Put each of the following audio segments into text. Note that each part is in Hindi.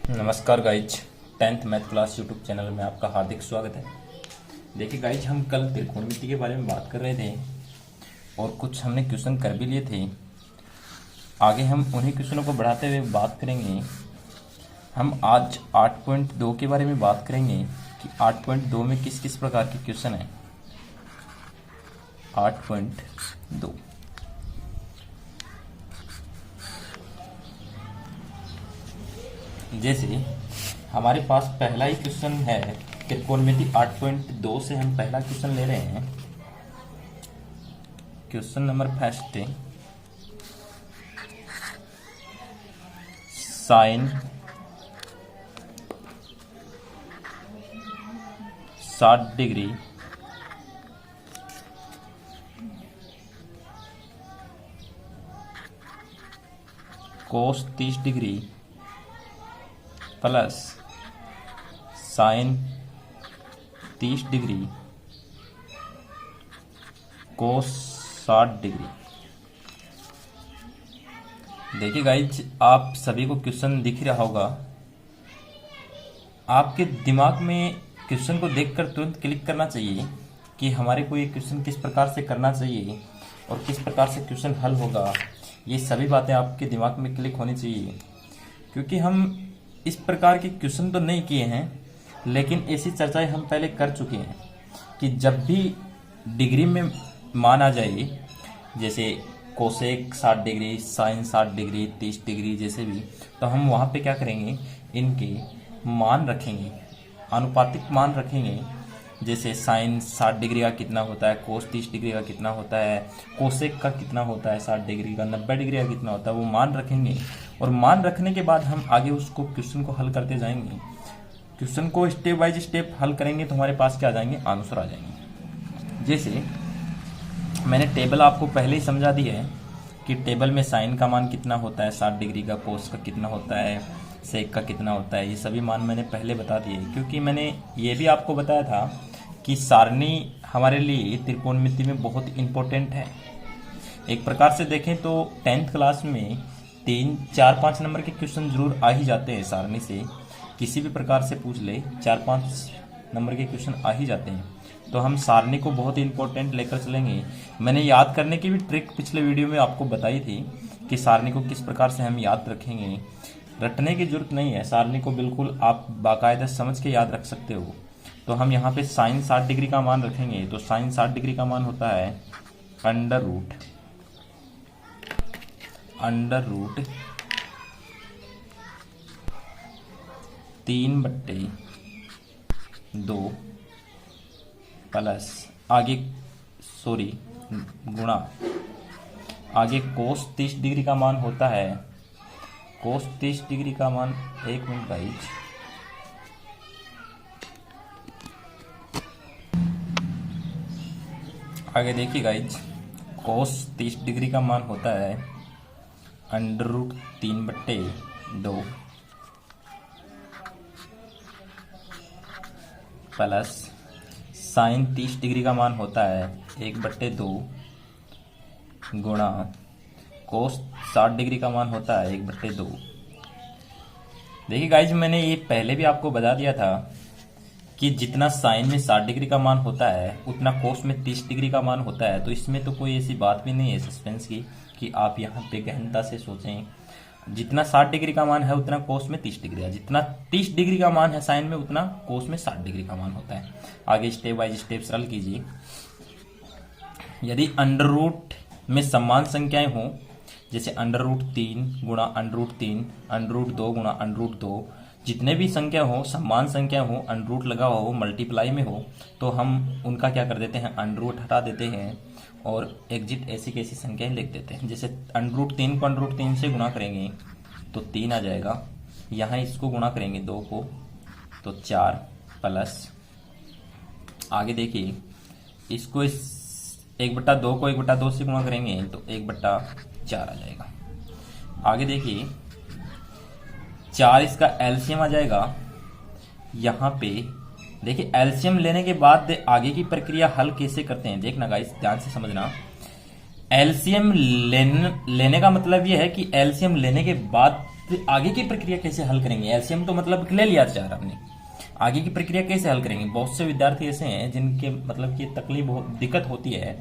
नमस्कार guys, 10th math class YouTube channel में आपका हार्दिक स्वागत है। देखिए गाइज, हम कल त्रिकोणमिति के बारे में बात कर रहे थे और कुछ हमने क्वेश्चन कर भी लिए थे। आगे हम उन्हीं क्वेश्चनों को बढ़ाते हुए बात करेंगे। हम आज 8.2 के बारे में बात करेंगे कि 8.2 में किस किस प्रकार के क्वेश्चन हैं। 8.2 जैसे हमारे पास पहला ही क्वेश्चन है त्रिकोणमिति 8.2 से हम पहला क्वेश्चन ले रहे हैं। Question number first, sine 60 degree cos 30 degree plus sine 30 degree cos 60 degree. देखिए गाइज, आप सभी को क्वेश्चन दिख रहा होगा। आपके दिमाग में क्वेश्चन को देखकर तुरंत क्लिक करना चाहिए कि हमारे को ये क्वेश्चन किस प्रकार से करना चाहिए और किस प्रकार से क्वेश्चन हल होगा। ये सभी बातें आपके दिमाग में क्लिक होनी चाहिए, क्योंकि हम इस प्रकार के क्वेश्चन तो नहीं किए हैं, लेकिन ऐसी चर्चाएं हम पहले कर चुके हैं कि जब भी डिग्री में मान आ जाए, जैसे cosec 60 degree, sine 60 degree, 30 degree जैसे भी, तो हम वहाँ पे क्या करेंगे, इनके मान रखेंगे, आनुपातिक मान रखेंगे। जैसे साइन 60 डिग्री का कितना होता है, कोस 30 डिग्री का कितना होता है, कोसेक का कितना होता है 60 डिग्री का, 90 डिग्री का कितना होता है, वो मान रखेंगे। और मान रखने के बाद हम आगे उसको क्वेश्चन को हल करते जाएंगे। क्वेश्चन को स्टेप बाय स्टेप हल करेंगे तो हमारे पास क्या आ जाएंगे, आंसर आ जाएंगे। जैसे मैंने टेबल आपको पहले ही समझा दी है कि टेबल में साइन का मान कितना होता है 60 डिग्री का, कोस का कितना होता है, सेक का कितना होता है। ये सभी मान मैंने पहले बता दिए, क्योंकि मैंने ये भी आपको बताया था कि सारणी हमारे लिए त्रिकोणमिति में बहुत इंपॉर्टेंट है। एक प्रकार से देखें तो 10th क्लास में 3, 4, 5 नंबर के क्वेश्चन जरूर आ ही जाते हैं। सारणी से किसी भी प्रकार से पूछ ले, 4-5 नंबर के क्वेश्चन आ ही जाते हैं। तो हम सारणी को बहुत इंपॉर्टेंट लेकर चलेंगे। मैंने याद करने की भी ट्रिक पिछले वीडियो में आपको बताई थी कि सारणी को किस प्रकार से हम याद रखेंगे। रटने की जरूरत नहीं है, सारणी को बिल्कुल आप बाकायदा समझ के याद रख सकते हो। तो हम यहाँ पे साइन 60 डिग्री का मान रखेंगे, तो साइन 60 डिग्री का मान होता है अंडर रूट 3/2 प्लस गुणा आगे कोस 30 डिग्री का मान होता है, कोस 30 डिग्री का मान, 1 मिनट गाइज, आगे देखिए गाइज, कोस 30 डिग्री का मान होता है under root 3/2 plus sine 30 degree का मान होता है 1/2 गुणा कोस 60 डिग्री का मान होता है 1/2। देखिए गाइज, मैंने ये पहले भी आपको बता दिया था कि जितना साइन में 60 डिग्री का मान होता है उतना कोस में 30 डिग्री का मान होता है। तो इसमें तो कोई ऐसी बात भी नहीं है सस्पेंस की कि आप यहाँ पे गहनता से सोचें। जितना 60 डिग्री का मान है उतना कोस में 30 डिग्री है, जितना 30 डिग्री का मान है साइन में उतना कोस में 60 डिग्री का मान होता है। आगे स्टेप बाय स्टेप सरल कीजिए। यदि अंडर रूट में समान संख्याएं हों, जैसे अंडर रूट 3 गुणा अंडर रूट 3, अंडर रूट 2 गुणा अंडर रूट 2, जितने भी संख्या हो, समान संख्या हो, अंडर रूट लगा हो, मल्टीप्लाई में हो, तो हम उनका क्या कर देते हैं, अंडर रूट हटा देते हैं और एग्जिट ऐसी कैसी संख्याएं लिख देते हैं। जैसे अंडर रूट 3 को अंडर रूट 3 से गुणा करेंगे तो 3 आ जाएगा, यहाँ इसको गुणा करेंगे 2 को तो 4 प्लस आगे देखिए, इसको 1/2 को 1/2 से गुणा करेंगे तो 1/4 आ जाएगा। आगे देखिए, 4 इसका एलसीएम आ जाएगा। यहाँ पे देखिए, एलसीएम लेने के बाद आगे की प्रक्रिया हल कैसे करते हैं, देखना गाइस, ध्यान से समझना। एलसीएम लेने का मतलब यह है कि एलसीएम लेने के बाद तो आगे की प्रक्रिया कैसे हल करेंगे? एलसीएम तो मतलब ले लिया 4 हमने, आगे की प्रक्रिया कैसे हल करेंगे? बहुत से विद्यार्थी ऐसे हैं जिनके मतलब की तकलीफ दिक्कत होती है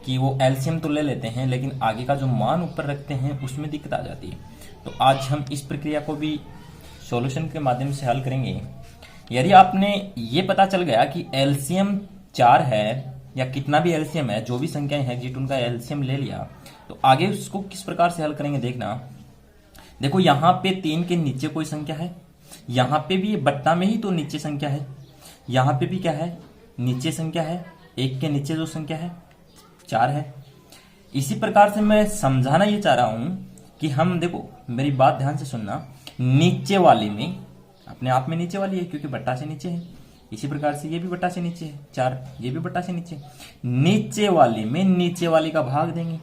कि वो एलसीएम तो ले लेते हैं लेकिन आगे का जो मान ऊपर रखते हैं उसमें दिक्कत आ जाती है। तो आज हम इस प्रक्रिया को भी सॉल्यूशन के माध्यम से हल करेंगे। यदि आपने ये पता चल गया कि एलसीएम 4 है या कितना भी एलसीएम है, जो भी संख्याएं हैं जीट उनका एलसीएम ले लिया, तो आगे उसको किस प्रकार से हल करेंगे देखना। देखो यहाँ पे 3 के नीचे कोई संख्या है, यहाँ पे भी बट्टा में ही तो नीचे संख्या है, यहाँ पे भी क्या है नीचे संख्या है, 1 के नीचे जो संख्या है 4 है। इसी प्रकार से मैं समझाना ये चाह रहा हूं कि हम देखो मेरी बात ध्यान से सुनना, नीचे वाली में अपने आप में नीचे वाली है क्योंकि बट्टा से नीचे है, इसी प्रकार से ये भी बट्टा से नीचे है 4, ये भी बट्टा से नीचे, नीचे वाली में नीचे वाली का भाग देंगे।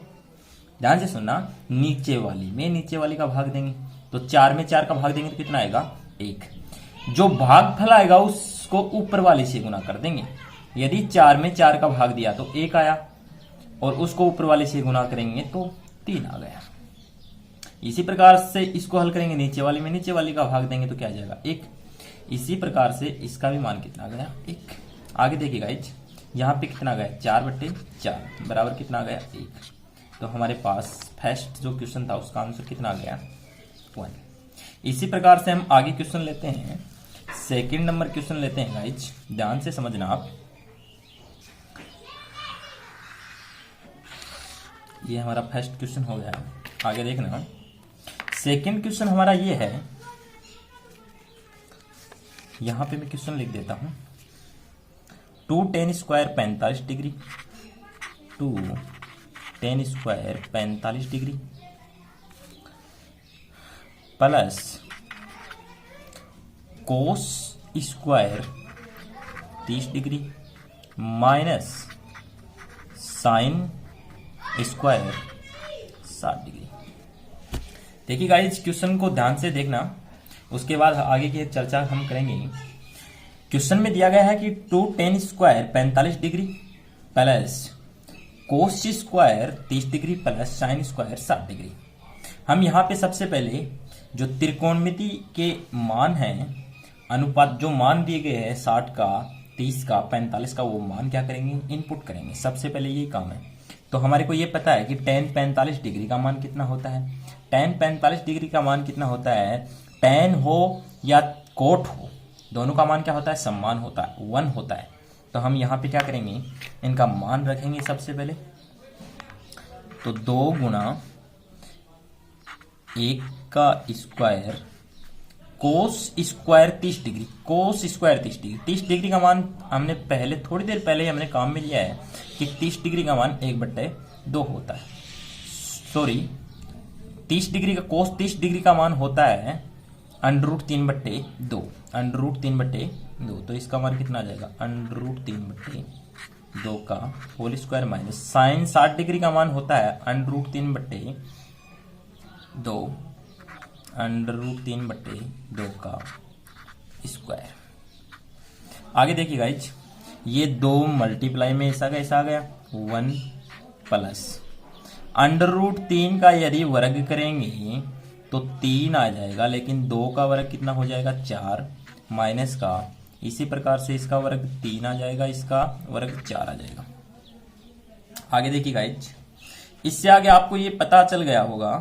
ध्यान से सुनना, नीचे वाली में नीचे वाली का भाग देंगे तो 4 में 4 का भाग देंगे तो कितना आएगा 1। जो भागफल आएगा उसको ऊपर वाले से गुना कर देंगे। यदि 4 में 4 का भाग दिया तो 1 आया और उसको ऊपर वाले से गुना करेंगे तो 3 आ गया। इसी प्रकार से इसको हल करेंगे, नीचे वाली में नीचे वाली का भाग देंगे तो क्या आ जाएगा 1। इसी प्रकार से इसका भी मान कितना आ गया 1। आगे देखिएगा यहाँ पे कितना आ गया 4/4 बराबर कितना आ गया 1। तो हमारे पास फर्स्ट जो क्वेश्चन था उसका आंसर कितना आ गया 1। इसी प्रकार से हम आगे क्वेश्चन लेते हैं, सेकंड नंबर क्वेश्चन लेते हैं गाइज, ध्यान से समझना आप। ये हमारा फर्स्ट क्वेश्चन हो गया, आगे देखना। सेकंड क्वेश्चन हमारा ये है, यहां पे मैं क्वेश्चन लिख देता हूं। 2 tan square 45 degree, 2 tan square 45 degree plus cos square 30 degree minus sine square 60 degree. देखिए गाइस क्वेश्चन को ध्यान से देखना, उसके बाद आगे की चर्चा हम करेंगे। क्वेश्चन में दिया गया है कि 2 tan square 45 degree plus cos square 30 degree plus sine square 60 degree. हम यहाँ पे सबसे पहले जो त्रिकोणमिति के मान हैं, अनुपात जो मान दिए गए हैं 60 का, 30 का, 45 का, वो मान क्या करेंगे इनपुट करेंगे। सबसे पहले ये काम है। तो हमारे को ये पता है कि tan 45 डिग्री का मान कितना होता है। tan 45 डिग्री का मान कितना होता है, tan हो या कोट हो दोनों का मान क्या होता है समान होता है, 1 होता है। तो हम यहाँ पे क्या करेंगे इनका मान रखेंगे सबसे पहले। तो 2 गुना 1 का square cos square 30 degree, cos square 30 degree, 30 degree का मान हमने पहले थोड़ी देर पहले ही हमने काम में लिया है कि 30 डिग्री का मान 1/2 होता है। सॉरी 30 डिग्री का कोस 30 डिग्री का मान होता है √3/2, √3/2। तो इसका मान कितना आ जाएगा √3/2 का whole square minus sine 60 degree का मान होता है √3/2 √3/2 का स्क्वायर। आगे देखिए गाइज, ये 2 मल्टीप्लाई में ऐसा आ गया 1 प्लस √3 का यदि वर्ग करेंगे तो 3 आ जाएगा, लेकिन 2 का वर्ग कितना हो जाएगा 4 माइनस का, इसी प्रकार से इसका वर्ग 3 आ जाएगा, इसका वर्ग 4 आ जाएगा। आगे देखिए गाइज, इससे आगे आपको ये पता चल गया होगा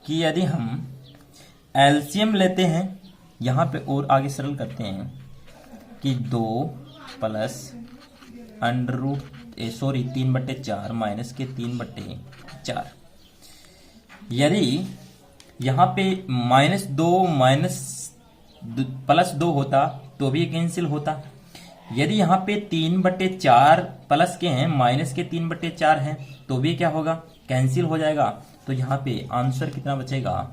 कि यदि हम एलसीएम लेते हैं, यहाँ पे और आगे सरल करते हैं कि 2 प्लस 3/4 माइनस के 3/4। यदि यहाँ पे -2 माइनस +2 होता तो भी कैंसिल होता। यदि यहाँ पे 3/4 प्लस के हैं माइनस के 3/4 हैं तो भी क्या होगा कैंसिल हो जाएगा। तो यहाँ पे आंसर कितना बचेगा,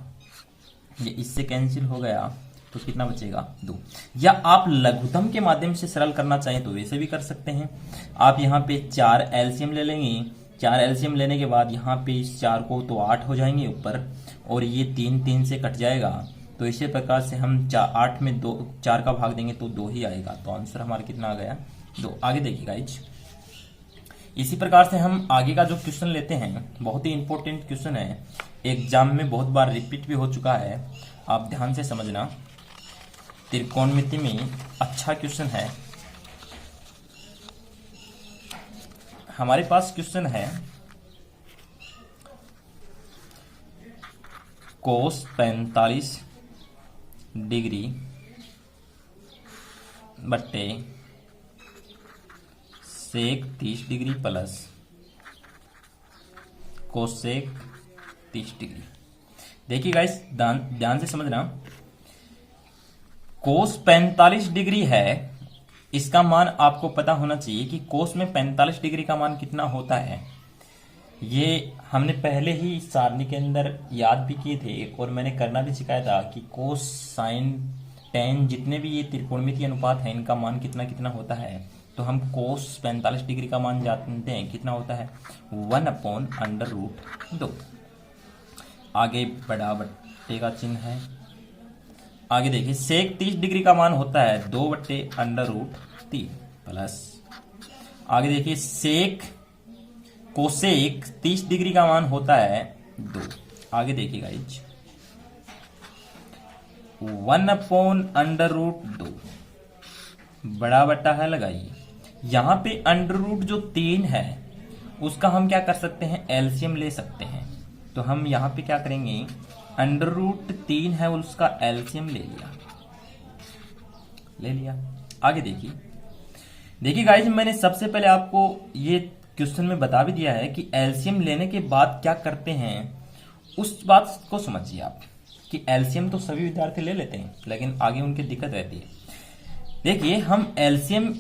ये इससे कैंसिल हो गया तो कितना बचेगा 2। या आप लघुत्तम के माध्यम से सरल करना चाहें तो वैसे भी कर सकते हैं। आप यहाँ पे 4 एलसीएम ले लेंगे, 4 एलसीएम लेने के बाद यहाँ पे इस 4 को तो 8 हो जाएंगे ऊपर, और ये 3 से कट जाएगा। तो इसी प्रकार से हम 8 में 4 का भाग देंगे तो 2 ही आएगा। तो आंसर हमारा कितना आ गया 2। आगे देखिए गाइज, इसी प्रकार से हम आगे का जो क्वेश्चन लेते हैं, बहुत ही इंपॉर्टेंट क्वेश्चन है, एग्जाम में बहुत बार रिपीट भी हो चुका है। आप ध्यान से समझना, त्रिकोणमिति में अच्छा क्वेश्चन है। हमारे पास क्वेश्चन है कोस 45 डिग्री बट्टे सेक 30 डिग्री प्लस कोसेक 30 डिग्री। देखिए गाइस, ध्यान से समझना, कोस 45 डिग्री है, इसका मान आपको पता होना चाहिए कि कोस में 45 डिग्री का मान कितना होता है। ये हमने पहले ही सारणी के अंदर याद भी किए थे और मैंने करना भी सिखाया था कि कोस साइन टेन जितने भी ये त्रिकोणमितीय अनुपात है इनका मान कितना कितना होता है। तो हम कोस 45 डिग्री का मान जानते हैं, कितना होता है 1/√2। आगे बड़ा बट्टे का चिन्ह है। आगे देखिए सेक 30 डिग्री का मान होता है 2/√3 प्लस, आगे देखिए सेक कोसेक 30 डिग्री का मान होता है 2। आगे देखिए गाइज 1/√2 बड़ा बट्टा है लगाइए। यहां पे अंडर रूट जो 3 है उसका हम क्या कर सकते हैं, एलसीएम ले सकते हैं। तो हम यहां पे क्या करेंगे, √3 है उसका एलसीएम ले लिया। आगे देखिए गाइज, मैंने सबसे पहले आपको ये क्वेश्चन में बता भी दिया है कि एलसीएम लेने के बाद क्या करते हैं। उस बात को समझिए आप कि एलसीएम तो सभी विद्यार्थी ले लेते हैं, लेकिन आगे उनकी दिक्कत रहती है। देखिए हम एलसीएम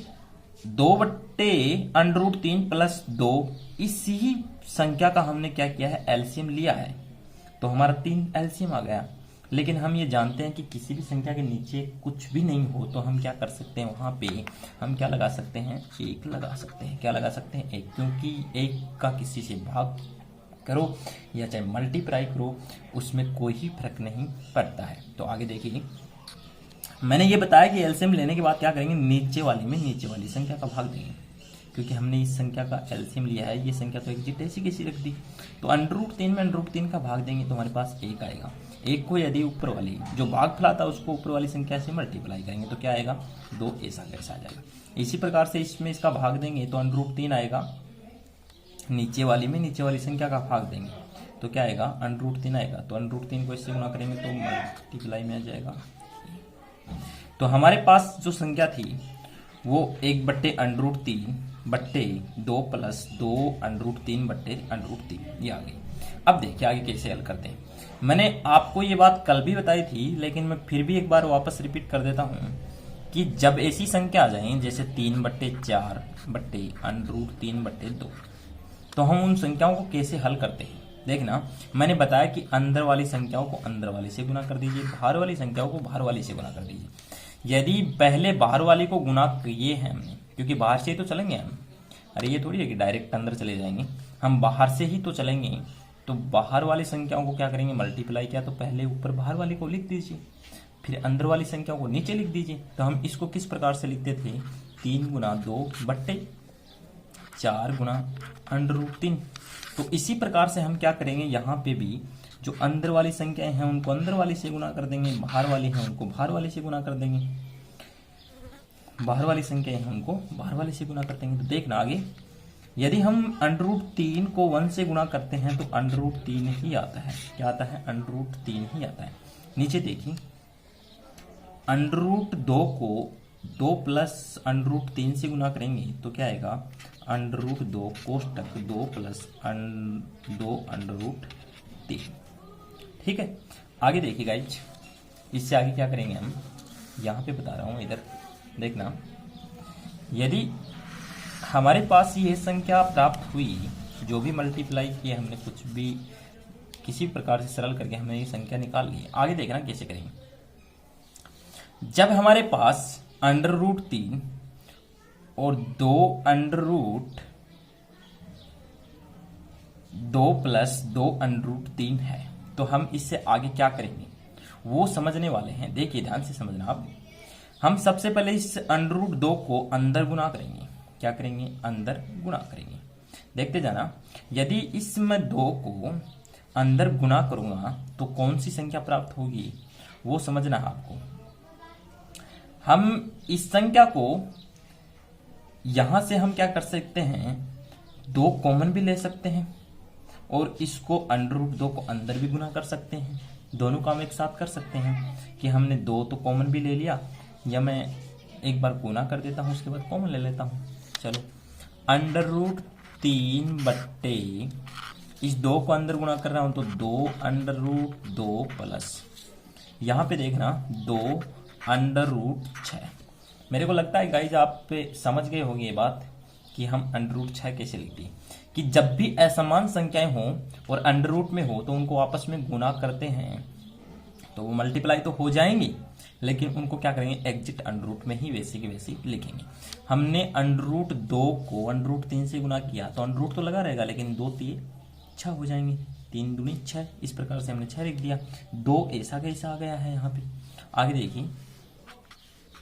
2/√3 प्लस 2 इसी संख्या का हमने क्या किया है, एलसीएम लिया है। तो हमारा 3 एलसीएम आ गया। लेकिन हम ये जानते हैं कि किसी भी संख्या के नीचे कुछ भी नहीं हो तो हम क्या कर सकते हैं, वहां पे हम क्या लगा सकते हैं, 1 लगा सकते हैं। क्या लगा सकते हैं, 1, क्योंकि 1 का किसी से भाग करो या चाहे मल्टीप्लाई करो उसमें कोई ही फर्क नहीं पड़ता है। तो आगे देखिए, मैंने ये बताया कि एलसीएम लेने के बाद क्या करेंगे, नीचे वाली में नीचे वाली संख्या का भाग देंगे, क्योंकि हमने इस संख्या का एलसीएम लिया है। ये संख्या तो एग्जिट ऐसी कैसी रख दी, तो √3 में √3 का भाग देंगे तो हमारे पास 1 आएगा। 1 को यदि ऊपर वाली जो भागफल आता है उसको ऊपर वाली संख्या से मल्टीप्लाई करेंगे तो क्या आएगा, 2 ऐसा कैसा आ जाएगा। इसी प्रकार से इसमें इसका भाग देंगे तो √3 आएगा, नीचे वाली में नीचे वाली संख्या का भाग देंगे तो क्या आएगा, √3 आएगा। तो √3 को इससे गुणा करेंगे तो मल्टीप्लाई में आ जाएगा। तो हमारे पास जो संख्या थी वो 1/√3 बट्टे 2 प्लस 2/√3 बट्टे √3 ये आ गई। अब देखिए आगे कैसे हल करते हैं। मैंने आपको ये बात कल भी बताई थी, लेकिन मैं फिर भी एक बार वापस रिपीट कर देता हूं कि जब ऐसी संख्या आ जाए जैसे 3/4 बट्टे √3/2 तो हम उन संख्याओं को कैसे हल करते हैं। देखना, मैंने बताया कि अंदर वाली संख्याओं को अंदर वाली से गुना कर दीजिए, बाहर वाली संख्याओं को बाहर वाली से गुना कर दीजिए। यदि पहले बाहर वाली को गुना किए हैं हमने, क्योंकि बाहर से ही तो चलेंगे हम, अरे ये थोड़ी है कि डायरेक्ट अंदर चले जाएंगे, हम बाहर से ही तो चलेंगे। तो बाहर वाली संख्याओं को क्या करेंगे, मल्टीप्लाई किया तो पहले ऊपर बाहर वाली को लिख दीजिए, फिर अंदर वाली संख्याओं को नीचे लिख दीजिए। तो हम इसको किस प्रकार से लिखते थे, 3 × 2 बट्टे 4 × √3। तो इसी प्रकार से हम क्या करेंगे, यहाँ पे भी जो अंदर वाली संख्याएं हैं उनको अंदर वाली से गुना कर देंगे, बाहर वाली हैं उनको बाहर वाली से गुना कर देंगे, बाहर वाली संख्याएं हैं उनको बाहर वाली से गुना कर देंगे। तो देखना आगे, यदि हम √3 को 1 से गुणा करते हैं तो √3 ही आता है। क्या आता है, √3 ही आता है। नीचे देखिए, √2 को 2 प्लस √3 से गुना करेंगे तो क्या आएगा, √2 कोष्टक 2 प्लस 2 √3। ठीक है, आगे देखिए गाइज, इससे आगे क्या करेंगे हम, यहाँ पे बता रहा हूँ, इधर देखना, यदि हमारे पास ये संख्या प्राप्त हुई, जो भी मल्टीप्लाई किए हमने, कुछ भी किसी प्रकार से सरल करके हमने ये संख्या निकाल ली है। आगे देखना कैसे करेंगे, जब हमारे पास √3 और 2 प्लस 2 √3 है तो हम इससे आगे क्या करेंगे वो समझने वाले हैं। देखिए ध्यान से समझना आप, हम सबसे पहले इस √2 को अंदर गुना करेंगे। क्या करेंगे, अंदर गुना करेंगे। देखते जाना, यदि इसमें 2 को अंदर गुना करूंगा तो कौन सी संख्या प्राप्त होगी, वो समझना है आपको। हम इस संख्या को यहां से हम क्या कर सकते हैं, 2 कॉमन भी ले सकते हैं और इसको √2 को अंदर भी गुना कर सकते हैं। दोनों काम एक साथ कर सकते हैं कि हमने 2 तो कॉमन भी ले लिया, या मैं एक बार गुना कर देता हूं उसके बाद कॉमन ले लेता हूं। चलो, √3 बट्टे इस 2 को अंदर गुना कर रहा हूं तो 2 प्लस यहां पे देखना 2 मेरे को लगता है गाइज आप पे समझ गए होंगे ये बात कि हम √6 कैसे लिखते हैं, कि जब भी असमान संख्याएं हों और अंडर में हो तो उनको आपस में गुना करते हैं तो वो मल्टीप्लाई तो हो जाएंगी, लेकिन उनको क्या करेंगे, एग्जिट अंडर में ही वैसे की वैसे लिखेंगे। हमने √2 को √3 से गुना किया तो अंडर तो लगा रहेगा, लेकिन 2 3 6 हो जाएंगे, 3 दूनी 6, इस प्रकार से हमने 6 लिख दिया। 2 ऐसा कैसा आ गया है यहाँ पे। आगे देखिए,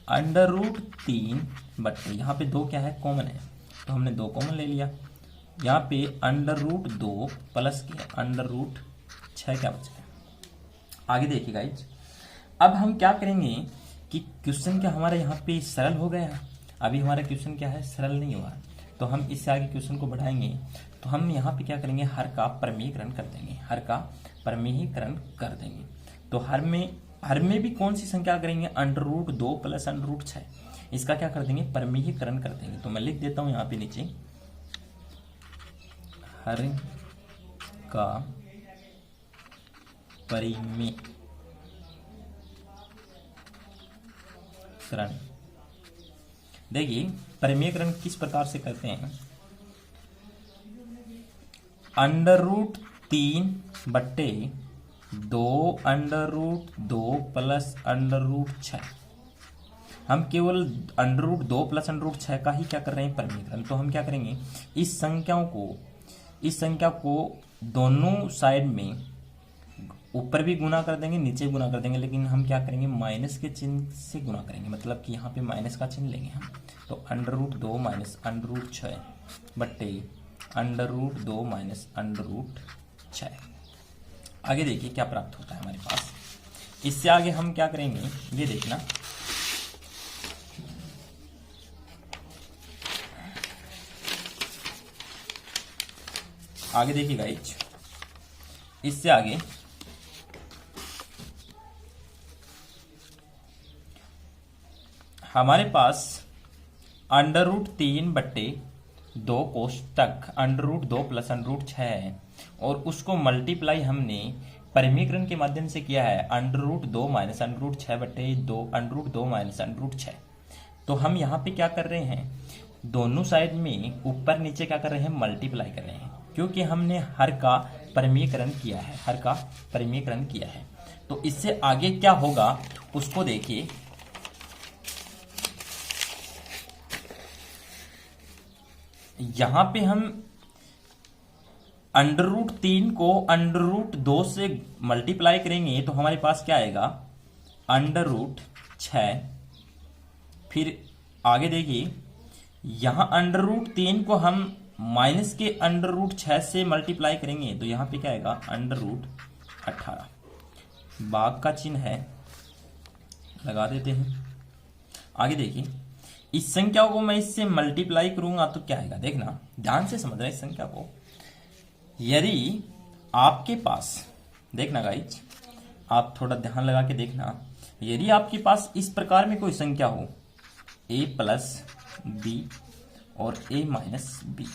√3 बटे यहाँ पे 2 क्या है, कॉमन है, तो हमने 2 कॉमन ले लिया। यहाँ पे √2 प्लस के √6 क्या बच गया। आगे देखिए गाइज, अब हम क्या करेंगे कि क्वेश्चन क्या हमारा यहाँ पे सरल हो गया है। अभी हमारा क्वेश्चन क्या है, सरल नहीं हुआ, तो हम इससे आगे क्वेश्चन को बढ़ाएंगे। तो हम यहाँ पे क्या करेंगे, हर का परमीकरण कर देंगे, हर का परमीकरण कर देंगे। तो हर में भी कौन सी संख्या करेंगे, √2 प्लस √6, इसका क्या कर देंगे, परमीकरण कर देंगे। तो मैं लिख देता हूं यहाँ पे नीचे, हर का परिमीकरण। देखिए परिमीकरण किस प्रकार से करते हैं, √3 बट्टे 2 प्लस √6। हम केवल √2 प्लस √6 का ही क्या कर रहे हैं, परिमीकरण। तो हम क्या करेंगे, इस संख्या को दोनों साइड में ऊपर भी गुना कर देंगे, नीचे गुना कर देंगे, लेकिन हम क्या करेंगे, माइनस के चिन्ह से गुना करेंगे, मतलब कि यहाँ पे माइनस का चिन्ह लेंगे हम। तो √2 माइनस √6 बट्टे √2 माइनस √6। आगे देखिए क्या प्राप्त होता है हमारे पास। इससे आगे हम क्या करेंगे, ये देखना, आगे देखिए गाइज, इससे आगे हमारे पास √3 बट्टे 2 कोष्टक √2 प्लस √6 है, और उसको मल्टीप्लाई हमने परिमीकरण के माध्यम से किया है √2 माइनस √6 बट्टे 2 माइनस √6। तो हम यहाँ पे क्या कर रहे हैं, दोनों साइड में ऊपर नीचे क्या कर रहे हैं, मल्टीप्लाई कर रहे हैं, क्योंकि हमने हर का परिमीकरण किया है, हर का परिमीकरण किया है। तो इससे आगे क्या होगा उसको देखिए। यहां पे हम √3 को √2 से मल्टीप्लाई करेंगे तो हमारे पास क्या आएगा, √6। फिर आगे देखिए, यहां √3 को हम माइनस के √6 से मल्टीप्लाई करेंगे तो यहां पे क्या आएगा, √18। भाग का चिन्ह है, लगा देते हैं। आगे देखिए, इस संख्या को मैं इससे मल्टीप्लाई करूंगा तो क्या आएगा, देखना ध्यान से समझ रहे इस संख्या को। यदि आपके पास, देखना गाइज, आप थोड़ा ध्यान लगा के देखना, यदि आपके पास इस प्रकार में कोई संख्या हो, a प्लस बी और a माइनस बी।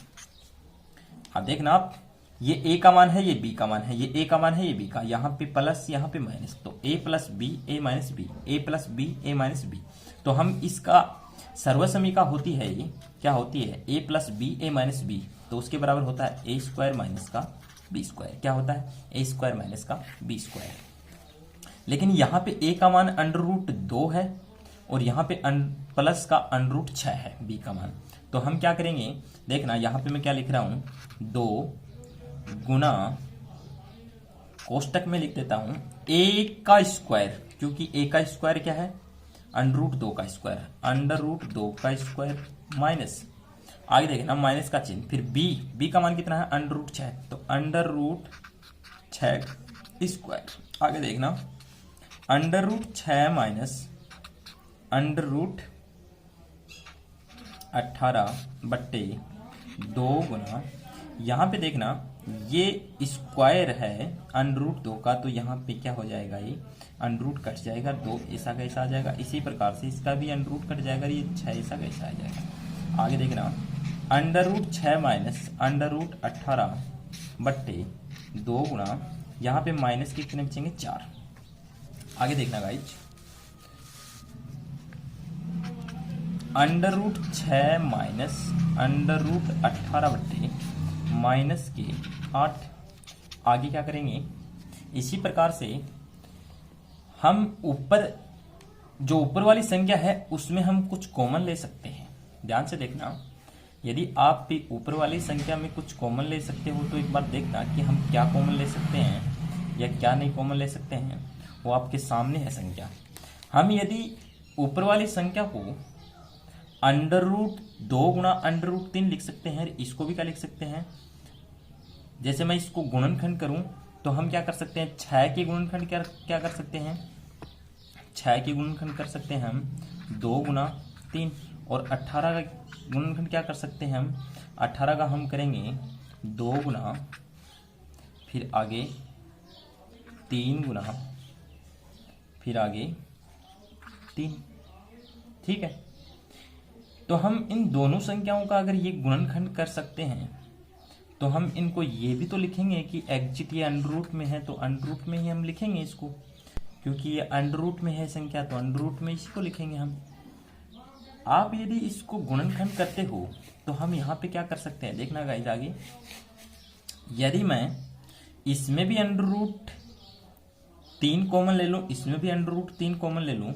अब देखना आप, ये a का मान है, ये b का मान है, ये a का मान है, ये b का, यहाँ पे प्लस यहाँ पे माइनस, तो a plus B a minus B, a plus B a minus B. तो हम इसका सर्वसमीका होती है, ये क्या होती है, a plus B a minus B, तो उसके बराबर होता है a स्क्वायर माइनस का b स्क्वायर। क्या होता है, a स्क्वायर माइनस का b स्क्वायर। लेकिन यहाँ पे a का मान √2 है और यहाँ पे प्लस का √6 है b का मान। तो हम क्या करेंगे, देखना यहाँ पे मैं क्या लिख रहा हूं, 2 गुना, कोष्टक में लिख देता हूं a का स्क्वायर, क्योंकि a का स्क्वायर क्या है, √2 का स्क्वायर, √2 का स्क्वायर माइनस, आगे देखना माइनस का चिन्ह, फिर b का मान कितना है, √6, तो √6 स्क्वायर। आगे देखना under root 6 minus under root 18/2 गुना, यहाँ पे देखना ये स्क्वायर है अंडर रूट 2 का, तो यहाँ पे क्या हो जाएगा, ये अंडर रूट कट जाएगा, 2 ऐसा कैसा आ जाएगा। इसी प्रकार से इसका भी अंडर रूट कट जाएगा, ये 6 ऐसा कैसा आ जाएगा। आगे देखना under root 6 minus under root 18/2 गुना, यहाँ पे माइनस के कितने बचेंगे, 4। आगे देखना guys, under root 6 minus under root 18/-8। आगे क्या करेंगे, इसी प्रकार से हम ऊपर जो ऊपर वाली संख्या है उसमें हम कुछ कॉमन ले सकते हैं। ध्यान से देखना, यदि आप भी ऊपर वाली संख्या में कुछ कॉमन ले सकते हो तो एक बार देखना कि हम क्या कॉमन ले सकते हैं या क्या नहीं कॉमन ले सकते हैं, वो आपके सामने है संख्या। हम यदि ऊपर वाली संख्या को अंडर रूट 2 गुना अंडर रूट 3 लिख सकते हैं, इसको भी क्या लिख सकते हैं, जैसे मैं इसको गुणनखंड करूं तो हम क्या कर सकते हैं, 6 के गुणनखंड क्या कर सकते हैं, 6 के गुणनखंड कर सकते हैं हम 2 गुना 3, और 18 का गुणनखंड क्या कर सकते हैं हम, 18 का हम करेंगे 2 गुना, फिर आगे 3 गुना, फिर आगे 3। ठीक है, तो हम इन दोनों संख्याओं का अगर ये गुणनखंड कर सकते हैं तो हम इनको ये भी तो लिखेंगे कि एग्जिट ये अंडर रूट में है, तो अंडर रूट में ही हम लिखेंगे इसको, क्योंकि ये अंडर रूट में है संख्या, तो अंडर रूट में इसी को लिखेंगे हम। आप यदि इसको गुणनखंड करते हो तो हम यहाँ पे क्या कर सकते हैं, देखना गाइस आगे, यदि मैं इसमें भी अंडर रूट 3 कॉमन ले लूँ, इसमें भी अंडर रूट 3 कॉमन ले लूँ,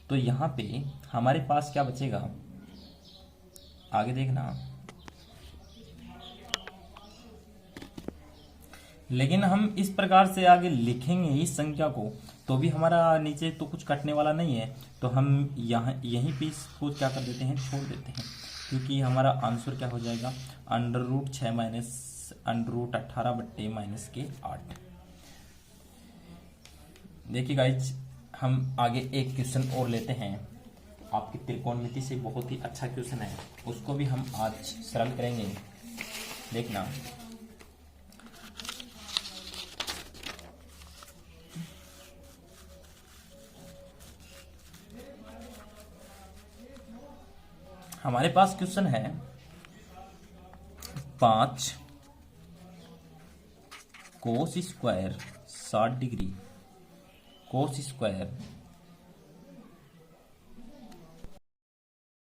तो यहाँ पे हमारे पास क्या बचेगा, आगे देखना, लेकिन हम इस प्रकार से आगे लिखेंगे इस संख्या को तो भी हमारा नीचे तो कुछ कटने वाला नहीं है, तो हम यहाँ यहीं पे इसको क्या कर देते हैं, छोड़ देते हैं, क्योंकि हमारा आंसर क्या हो जाएगा, under root 6 minus under root 18/-8। देखिए गाइज, हम आगे एक क्वेश्चन और लेते हैं, आपकी त्रिकोणमिति से बहुत ही अच्छा क्वेश्चन है, उसको भी हम आज सरल करेंगे। देखना, हमारे पास क्वेश्चन है 5 cos square 60 degree cos square